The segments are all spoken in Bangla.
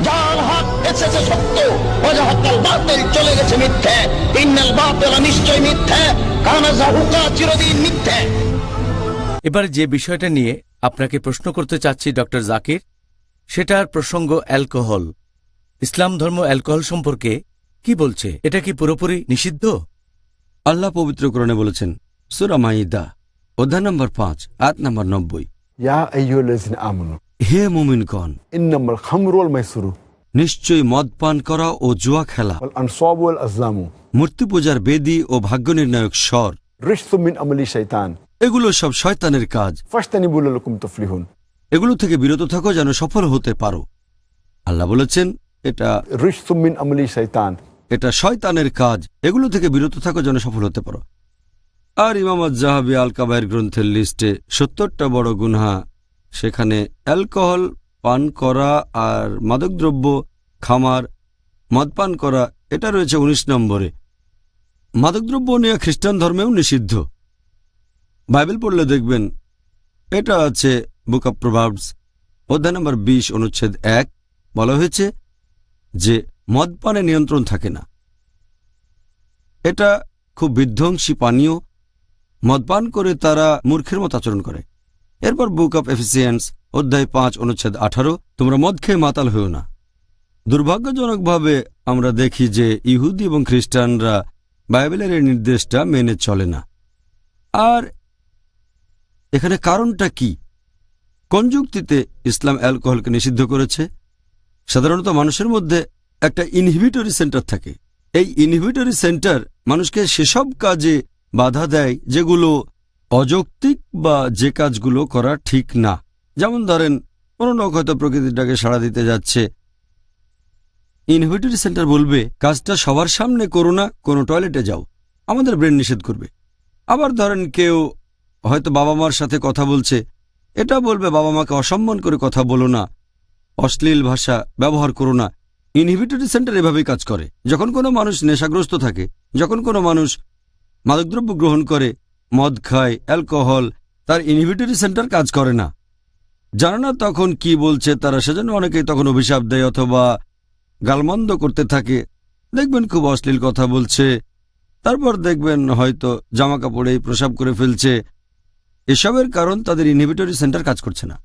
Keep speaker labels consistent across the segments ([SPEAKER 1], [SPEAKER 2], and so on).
[SPEAKER 1] যার হক এসেছে সত্য, ওয়াজাহাকাল বাতিল চলে গেছে মিথ্যে। ইন্নাল বাতিল নিশ্চয় মিথ্যে, কানা যাহুকা চিরদিন মিথ্যে।
[SPEAKER 2] এবার যে বিষয়টা নিয়ে আপনাকে প্রশ্ন করতে চাচ্ছি ডক্টর জাকির, সেটার প্রসঙ্গ অ্যালকোহল। ইসলাম ধর্ম অ্যালকোহল সম্পর্কে কি বলছে? এটা কি পুরোপুরি নিষিদ্ধ?
[SPEAKER 3] আল্লাহ পবিত্র কোরআনে বলেছেন, সূরা মাইদা অধ্যায় নম্বর 5 আয়াত নম্বর 90,
[SPEAKER 4] ইয়া আইয়ুহাল্লাযিনা আমানু
[SPEAKER 3] হে মুমিনগণ,
[SPEAKER 4] ইন্নামাল খামরু ওয়াল মাইসিরু
[SPEAKER 3] নিশ্চয়ই মদ পান করা ও জুয়া খেলা,
[SPEAKER 4] ওয়াল আনসাবু ওয়াল আজলামু
[SPEAKER 3] মূর্তি পূজার বেদী ও ভাগ্য নির্ণায়ক স্বর,
[SPEAKER 4] রিজসুম মিন আমালি শাইতান
[SPEAKER 3] এগুলো সব শয়তানের কাজ।
[SPEAKER 4] ফাজতানিবু লাকুম তুফলিহুন।
[SPEAKER 3] এগুলো থেকে বিরত থাকো যেন সফল হতে পারো। আল্লাহ বলেছেন এটা
[SPEAKER 4] রিজসুম মিন আমালি শাইতান,
[SPEAKER 3] এটা শয়তানের কাজ, এগুলো থেকে বিরত থাকো যেন সফল হতে পারো। আর ইমাম আয-যাহাবী আল কাবায়ের গ্রন্থের লিস্টে 70টা বড় গুনাহ, সেখানে অ্যালকোহল পান করা আর মাদকদ্রব্য খামার মদ পান করা এটা রয়েছে 19 নম্বরে। মাদকদ্রব্য নিয়ে খ্রিস্টান ধর্মেও নিষিদ্ধ। বাইবেল পড়লে দেখবেন এটা আছে বুক অব প্রভার্বস অধ্যায় নম্বর 20 অনুচ্ছেদ 1, বলা হয়েছে যে মদ পানে নিয়ন্ত্রণ থাকে না। এটা খুব বিধ্বংসী পানীয়, মদ পান করে তারা মূর্খের মতো আচরণ করে। এরপর বুক অব এফিসিয়েন্স অধ্যায় 5 অনুচ্ছেদ 18, তোমরা মদ খেয়ে মাতাল হয়েও না। দুর্ভাগ্যজনকভাবে আমরা দেখি যে ইহুদি এবং খ্রিস্টানরা বাইবেলের এই নির্দেশটা মেনে চলে না। আর এখানে কারণটা কি? কোন যুক্তিতে ইসলাম অ্যালকোহলকে নিষিদ্ধ করেছে? সাধারণত মানুষের মধ্যে একটা ইনহিবিটরি সেন্টার থাকে। এই ইনহিবিটরি সেন্টার মানুষকে সেসব কাজে বাধা দেয় যেগুলো অযৌক্তিক বা যে কাজগুলো করা ঠিক না। যেমন ধরেন, কোনো লোক হয়তো প্রকৃতিটাকে সাড়া দিতে যাচ্ছে, ইনহিবিটরি সেন্টার বলবে কাজটা সবার সামনে করো না, কোনো টয়লেটে যাও, আমাদের ব্রেন নিষেধ করবে। আবার ধরেন কেউ হয়তো বাবা মার সাথে কথা বলছে, এটা বলবে বাবা মাকে অসম্মান করে কথা বলো না, অশ্লীল ভাষা ব্যবহার করো না। ইনহিবিটরি সেন্টার এভাবেই কাজ করে। যখন কোনো মানুষ নেশাগ্রস্ত থাকে, যখন কোনো মানুষ মাদকদ্রব্য গ্রহণ করে, মদ খায়, অ্যালকোহল, তার ইনহিবিটরি সেন্টার কাজ করে না, জানে না তখন কি বলছে তারা, সেজন্য অনেকেই তখন অভিশাপ দেয় অথবা গালমন্দ করতে থাকে। দেখবেন খুব অশ্লীল কথা বলছে, তারপর দেখবেন হয়তো জামা কাপড়েই প্রসাব করে ফেলছে। এসবের কারণ তাদের ইনহিবিটরি সেন্টার কাজ করছে না।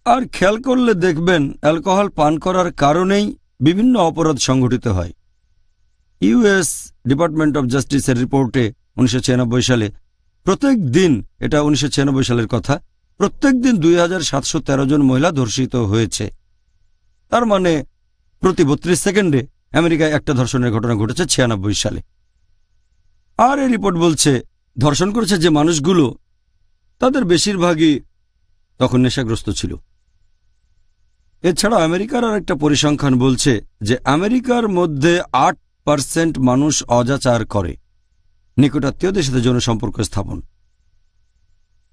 [SPEAKER 3] আর খেয়াল করলে দেখবেন অ্যালকোহল পান করার কারণেই বিভিন্ন অপরাধ সংঘটিত হয়। ইউএস ডিপার্টমেন্ট অব জাস্টিসের রিপোর্টে 1996 সালে প্রত্যেক দিন, এটা 1996 সালের কথা, প্রত্যেক দিন 2713 জন মহিলা ধর্ষিত হয়েছে। তার মানে প্রতি 32 সেকেন্ডে আমেরিকায় একটা ধর্ষণের ঘটনা ঘটেছে 96 সালে। আর এই রিপোর্ট বলছে ধর্ষণ করেছে যে মানুষগুলো, তাদের বেশিরভাগই তখন নেশাগ্রস্ত ছিল। এছাড়া আমেরিকার আর একটা পরিসংখ্যান বলছে যে আমেরিকার মধ্যে 8% মানুষ অজাচার করে, নিকটাত্মীয়দের সাথে যৌন সম্পর্ক স্থাপন।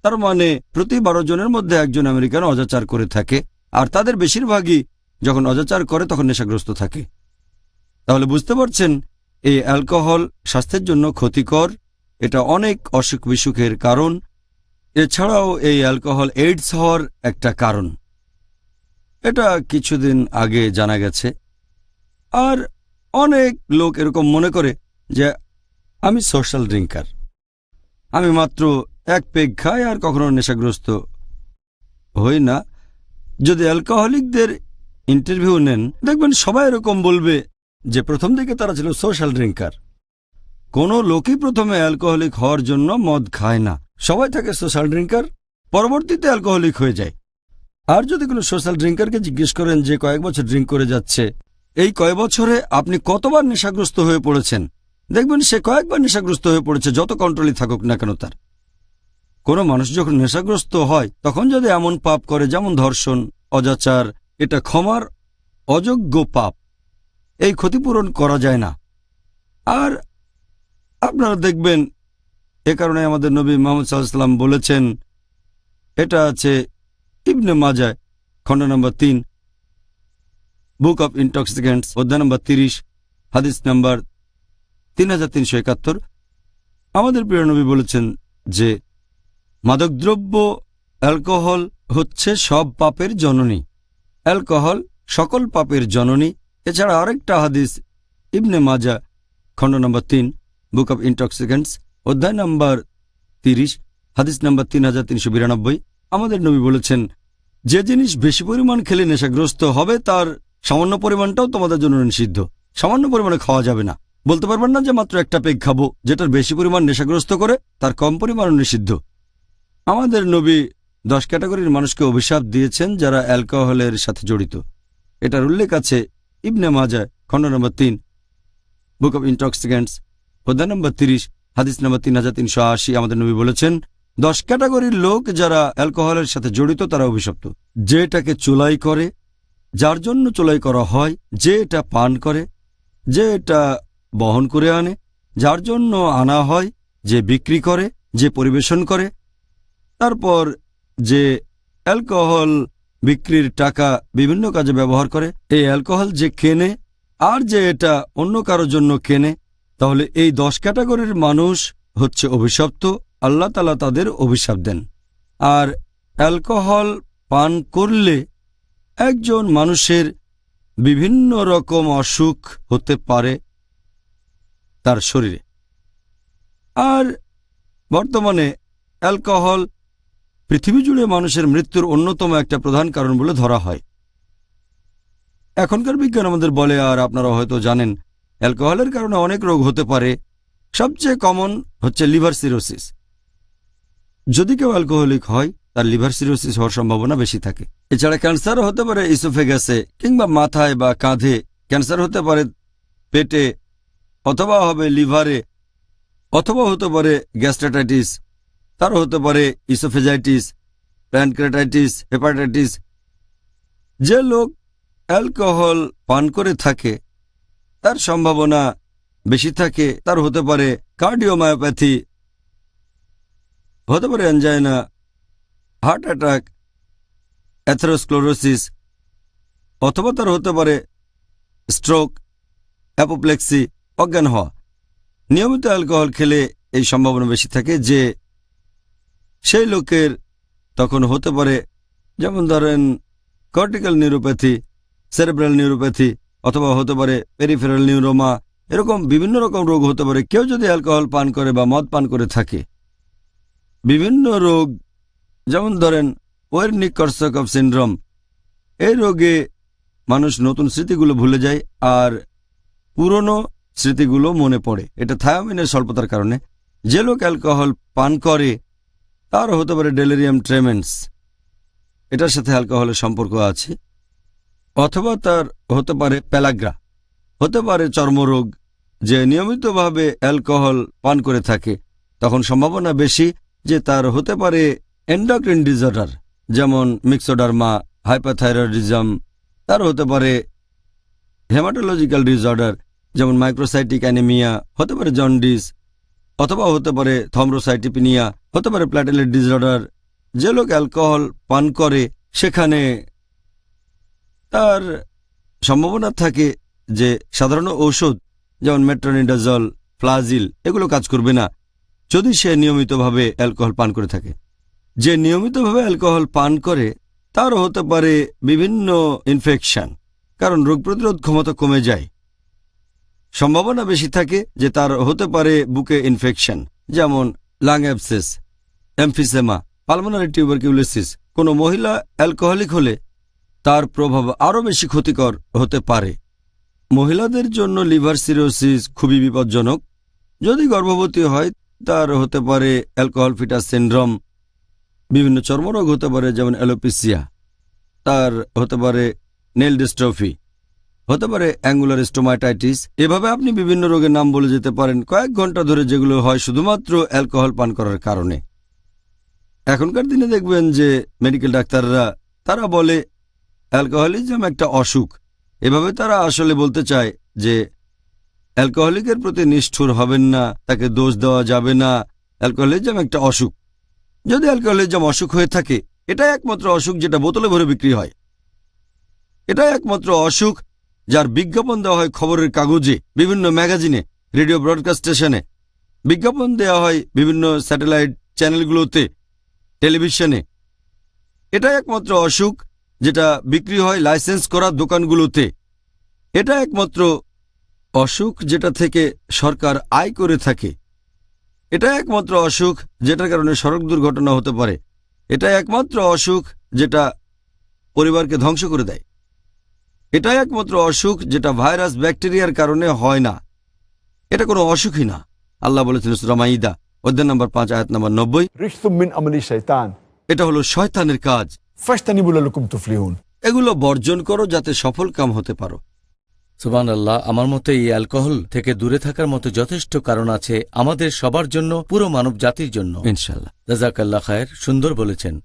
[SPEAKER 3] তার মানে প্রতি 12 জনের মধ্যে একজন আমেরিকান অজাচার করে থাকে, আর তাদের বেশিরভাগই যখন অজাচার করে তখন নেশাগ্রস্ত থাকে। তাহলে বুঝতে পারছেন এই অ্যালকোহল স্বাস্থ্যের জন্য ক্ষতিকর, এটা অনেক অসুখ বিসুখের কারণ। এছাড়াও এই অ্যালকোহল এইডস হওয়ার একটা কারণ, এটা কিছুদিন আগে জানা গেছে। আর অনেক লোক এরকম মনে করে যে আমি সোশ্যাল ড্রিঙ্কার, আমি মাত্র এক পেগ খাই আর কখনো নেশাগ্রস্ত হই না। যদি অ্যালকোহলিকদের ইন্টারভিউ নেন, দেখবেন সবাই এরকম বলবে যে প্রথম দিকে তারা ছিল সোশ্যাল ড্রিঙ্কার। কোনো লোকই প্রথমে অ্যালকোহলিক হওয়ার জন্য মদ খায় না, সবাই থাকে সোশ্যাল ড্রিঙ্কার, পরবর্তীতে অ্যালকোহলিক হয়ে যায়। আর যদি কোনো সোশ্যাল ড্রিঙ্কারকে জিজ্ঞেস করেন যে কয়েক বছর ড্রিঙ্ক করে যাচ্ছে, এই কয়েক বছরে আপনি কতবার নেশাগ্রস্ত হয়ে পড়েছেন, দেখবেন সে কয়েকবার নেশাগ্রস্ত হয়ে পড়েছে, যত কন্ট্রোলই থাকুক না কেন তার। কোনো মানুষ যখন নেশাগ্রস্ত হয় তখন যদি এমন পাপ করে যেমন ধর্ষণ, অজাচার, এটা ক্ষমার অযোগ্য পাপ, এই ক্ষতিপূরণ করা যায় না। আর আপনারা দেখবেন এ কারণে আমাদের নবী মুহাম্মদ সাল্লাল্লাহু আলাইহি ওয়াসাল্লাম বলেছেন, এটা আছে ইবনে মাজাহ খণ্ড নম্বর 3, বুক অব ইনটক্সিকেন্টস অধ্যায় নম্বর 30, হাদিস নম্বর 3371। আমাদের প্রিয় নবী বলেছেন যে মাদকদ্রব্য অ্যালকোহল হচ্ছে সব পাপের জননী। অ্যালকোহল সকল পাপের জননী। এছাড়া আরেকটা হাদিস ইবনে মাজা খণ্ড নম্বর 3 বুক অব ইনটক্সিকেন্টস অধ্যায় নম্বর 30 হাদিস নম্বর 3392 আমাদের নবী বলেছেন, যে জিনিস বেশি পরিমাণ খেলে নেশাগ্রস্ত হবে তার সামান্য পরিমাণটাও তোমাদের জন্য নিষিদ্ধ। সামান্য পরিমাণে খাওয়া যাবে না। বলতে পারবেন না যে মাত্র একটা পেগ খাবো, যেটার বেশি পরিমাণ নেশাগ্রস্ত করে তার কম পরিমাণও নিষিদ্ধ। আমাদের নবী 10 ক্যাটাগরির মানুষকে অভিশাপ দিয়েছেন যারা অ্যালকোহলের সাথে জড়িত। এটার উল্লেখ আছে ইবনে মাজা খণ্ড নম্বর 3 বুক অব ইনটক্সিকেন্টস অধ্যায় নম্বর 30 হাদিস নম্বর 3380 আমাদের নবী বলেছেন, 10 ক্যাটাগরির লোক যারা অ্যালকোহলের সাথে জড়িত তারা অভিশপ্ত। যে এটাকে চোলাই করে, যার জন্য চোলাই করা হয়, যে এটা পান করে, যে এটা বহন করে আনে, যার জন্য আনা হয়, যে বিক্রি করে, যে পরিবেশন করে, তারপর যে অ্যালকোহল বিক্রির টাকা বিভিন্ন কাজে ব্যবহার করে, এই অ্যালকোহল যে কেনে আর যে এটা অন্য কারোর জন্য কেনে, তাহলে এই 10 ক্যাটাগরির মানুষ হচ্ছে অভিশপ্ত। আল্লাহ তাআলা তাদের অভিশাপ দেন। আর অ্যালকোহল পান করলে একজন মানুষের বিভিন্ন রকম অসুখ হতে পারে তার শরীরে। আর বর্তমানে অ্যালকোহল পৃথিবী জুড়ে মানুষের মৃত্যুর অন্যতম একটা প্রধান কারণ বলে ধরা হয়। এখনকার বিজ্ঞান আমাদের বলে, আর আপনারা হয়তো জানেন, অ্যালকোহলের কারণে অনেক রোগ হতে পারে। সবচেয়ে কমন হচ্ছে লিভার সিরোসিস। যদি কেউ অ্যালকোহলিক হয় তার লিভার সিরোসিস হওয়ার সম্ভাবনা বেশি থাকে। এছাড়া ক্যান্সারও হতে পারে ইসোফেগাসে, কিংবা মাথায় বা কাঁধে। ক্যান্সার হতে পারে পেটে, অথবা হবে লিভারে, অথবা হতে পারে গ্যাস্ট্রাইটিস, তারও হতে পারে ইসোফেজাইটিস, প্যানক্রেটাইটিস, হেপাটাইটিস। যে লোক অ্যালকোহল পান করে থাকে তার সম্ভাবনা বেশি থাকে। তার হতে পারে কার্ডিওমায়োপ্যাথি, হতে পারে অ্যাঞ্জাইনা, হার্ট অ্যাটাক, অ্যাথেরোস্ক্লেরোসিস, অথবা তার হতে পারে স্ট্রোক, অ্যাপোপ্লেক্সি, অজ্ঞান হওয়া। নিয়মিত অ্যালকোহল খেলে এই সম্ভাবনা বেশি থাকে যে সেই লোকের তখন হতে পারে, যেমন ধরেন কর্টিক্যাল নিউরোপ্যাথি, সেরেব্রাল নিউরোপ্যাথি, অথবা হতে পারে পেরিফেরাল নিউরোমা। এরকম বিভিন্ন রকম রোগ হতে পারে কেউ যদি অ্যালকোহল পান করে বা মদ পান করে থাকে। বিভিন্ন রোগ, যেমন ধরেন ওয়েরনিক-কর্সাকফ সিনড্রোম, এই রোগে মানুষ নতুন স্মৃতিগুলো ভুলে যায় আর পুরনো স্মৃতিগুলো মনে পড়ে। এটা থায়ামিনের স্বল্পতার কারণে। যে লোক অ্যালকোহল পান করে তার হতে পারে ডেলিরিয়াম ট্রেমেন্স, এটার সাথে অ্যালকোহলের সম্পর্ক আছে। অথবা তার হতে পারে প্যালাগ্রা, হতে পারে চর্মরোগ। যে নিয়মিতভাবে অ্যালকোহল পান করে থাকে তখন সম্ভাবনা বেশি যে তার হতে পারে এন্ডোক্রিন ডিসঅর্ডার, যেমন মিক্সোডার্মা, হাইপারথাইরয়েডিজম। তার হতে পারে হেমাটোলজিক্যাল ডিসঅর্ডার, যেমন মাইক্রোসাইটিক অ্যানিমিয়া, হতে পারে জন্ডিস, অথবা হতে পারে থ্রম্বোসাইটোপেনিয়া, হতে পারে প্ল্যাটেলেট ডিসঅর্ডার। যে লোক অ্যালকোহল পান করে সেখানে তার সম্ভাবনা থাকে যে সাধারণ ঔষধ যেমন মেট্রোনিডাজল, ফ্লাজিল এগুলো কাজ করবে না যদি সে নিয়মিতভাবে অ্যালকোহল পান করে থাকে। যে নিয়মিতভাবে অ্যালকোহল পান করে তার হতে পারে বিভিন্ন ইনফেকশন, কারণ রোগ প্রতিরোধ ক্ষমতা কমে যায়। সম্ভাবনা বেশি থাকে যে তার হতে পারে বুকে ইনফেকশন, যেমন lung abscess, emphysema, pulmonary tuberculosis. কোনো মহিলা অ্যালকোহলিক হলে তার প্রভাব আরও বেশি ক্ষতিকর হতে পারে। মহিলাদের জন্য লিভার সিরোসিস খুবই বিপজ্জনক। যদি গর্ভবতী হয় তার হতে পারে অ্যালকোহল ফিটাস সিনড্রোম। বিভিন্ন চর্মরোগ হতে পারে, যেমন অ্যালোপেসিয়া। তার হতে পারে নেল ডিস্ট্রফি, হতে পারে অ্যাঙ্গুলার স্টোমাটাইটিস। এভাবে আপনি বিভিন্ন রোগের নাম বলে যেতে পারেন কয়েক ঘন্টা ধরে, যেগুলো হয় শুধুমাত্র অ্যালকোহল পান করার কারণে। এখনকার দিনে দেখবেন যে মেডিকেল ডাক্তাররা তারা বলে অ্যালকোহলিজম একটা অসুখ। এভাবে তারা আসলে বলতে চায় যে অ্যালকোহলিকের প্রতি নিষ্ঠুর হবেন না, তাকে দোষ দেওয়া যাবে না। অ্যালকোহলিজম একটা অসুখ। যদি অ্যালকোহলিজম অসুখ হয়ে থাকে, এটাই একমাত্র অসুখ যেটা বোতলে ভরে বিক্রি হয়। এটাই একমাত্র অসুখ যার বিজ্ঞাপন দেওয়া হয় খবরের কাগজে, বিভিন্ন ম্যাগাজিনে, রেডিও ব্রডকাস্ট স্টেশনে। বিজ্ঞাপন দেওয়া হয় বিভিন্ন স্যাটেলাইট চ্যানেলগুলোতে, টেলিভিশনে। এটাই একমাত্র অসুখ যেটা বিক্রি হয় লাইসেন্স করা দোকানগুলোতে। এটা একমাত্র অসুখ যেটা থেকে সরকার আয় করে থাকে। এটা একমাত্র অসুখ যেটার কারণে সড়ক দুর্ঘটনা হতে পারে। এটা একমাত্র অসুখ যেটা পরিবারকে ধ্বংস করে দেয়। এটা একমাত্র অসুখ যেটা ভাইরাস ব্যাকটেরিয়ার কারণে হয় না। এটা কোনো অসুখই না। আল্লাহ বলেছেন সূরা মাইদা অধ্যায় নম্বর 5 আয়াত নম্বর 90,
[SPEAKER 4] رجس من عمل الشيطان
[SPEAKER 3] এটা হলো শয়তানের কাজ।
[SPEAKER 4] فاجتنبوا لعلكم تفلحون।
[SPEAKER 3] এগুলো বর্জন করো যাতে সফল কাম হতে পারো।
[SPEAKER 2] সুবহানাল্লাহ। আমার মতে এই অ্যালকোহল থেকে দূরে থাকার মতো যথেষ্ট কারণ আছে আমাদের সবার জন্য, পুরো মানব জাতির জন্য।
[SPEAKER 3] ইনশাআল্লাহ।
[SPEAKER 2] জাযাকাল্লাহ খায়ের। সুন্দর বলেছেন।